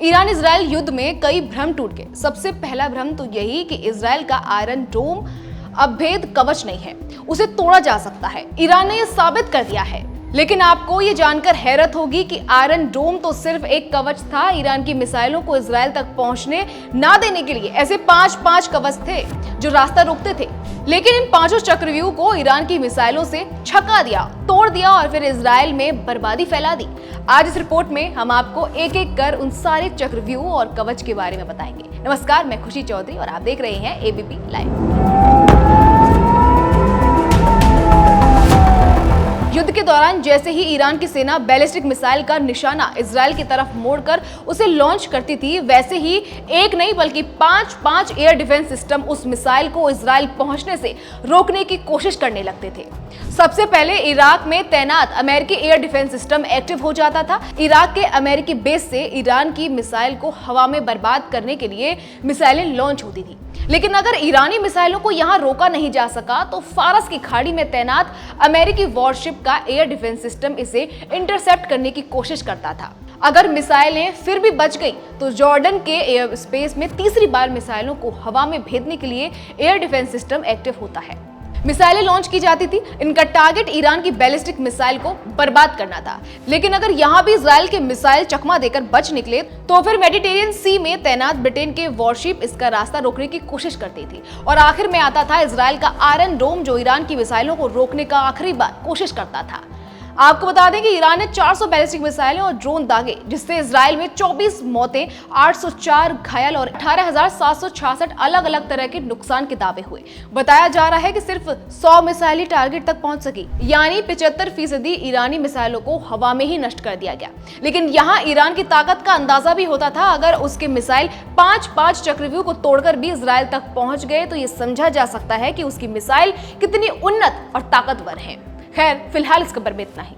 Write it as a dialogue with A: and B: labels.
A: Iran Israel युद्ध में कई भ्रम टूट गए। सबसे पहला भ्रम तो यही कि इजराइल का आयरन डोम अभेद कवच नहीं है, उसे तोड़ा जा सकता है। ईरान ने यह साबित कर दिया है। लेकिन आपको ये जानकर हैरत होगी कि आयरन डोम तो सिर्फ एक कवच था। ईरान की मिसाइलों को इजराइल तक पहुंचने ना देने के लिए ऐसे 5 कवच थे जो रास्ता रोकते थे। लेकिन इन 5 चक्रव्यूह को ईरान की मिसाइलों से छका दिया, तोड़ दिया और फिर इजराइल में बर्बादी फैला दी। आज इस रिपोर्ट में हम आपको एक एक कर उन सारे चक्रव्यूह और कवच के बारे में बताएंगे। नमस्कार, मैं खुशी चौधरी और आप देख रहे हैं एबीपी लाइव। युद्ध के दौरान जैसे ही ईरान की सेना बैलिस्टिक मिसाइल का निशाना इजराइल की तरफ मोड़कर उसे लॉन्च करती थी, वैसे ही एक नहीं बल्कि 5 एयर डिफेंस सिस्टम उस मिसाइल को इजराइल पहुंचने से रोकने की कोशिश करने लगते थे। सबसे पहले इराक में तैनात अमेरिकी एयर डिफेंस सिस्टम एक्टिव हो जाता था। इराक के अमेरिकी बेस से ईरान की मिसाइल को हवा में बर्बाद करने के लिए मिसाइलें लॉन्च होती थी। लेकिन अगर ईरानी मिसाइलों को यहां रोका नहीं जा सका तो फारस की खाड़ी में तैनात अमेरिकी वॉरशिप का एयर डिफेंस सिस्टम इसे इंटरसेप्ट करने की कोशिश करता था। अगर मिसाइलें फिर भी बच गई तो जॉर्डन के एयर स्पेस में तीसरी बार मिसाइलों को हवा में भेजने के लिए एयर डिफेंस सिस्टम एक्टिव होता है। मिसाइलें लॉन्च की जाती थी। इनका टारगेट ईरान की बैलिस्टिक मिसाइल को बर्बाद करना था। लेकिन अगर यहां भी इजराइल के मिसाइल चकमा देकर बच निकले तो फिर मेडिटेरियन सी में तैनात ब्रिटेन के वॉरशिप इसका रास्ता रोकने की कोशिश करती थी और आखिर में आता था इजराइल का आयरन डोम, जो ईरान की मिसाइलों को रोकने का आखिरी बार कोशिश करता था। आपको बता दें कि ईरान ने 400 बैलिस्टिक मिसाइलें और ड्रोन दागे, जिससे इजराइल में 24 मौतें, 804 घायल और 18,766 अलग अलग तरह के नुकसान के दावे हुए। बताया जा रहा है कि सिर्फ 100 मिसाइलें टारगेट तक पहुंच सकी, यानी 75% ईरानी मिसाइलों को हवा में ही नष्ट कर दिया गया। लेकिन यहाँ ईरान की ताकत का अंदाजा भी होता था। अगर उसके मिसाइल 5 चक्रव्यूह को तोड़कर भी इजराइल तक पहुंच गए तो ये समझा जा सकता है कि उसकी मिसाइल कितनी उन्नत और ताकतवर है। खैर, फिलहाल इस खबर में इतना ही।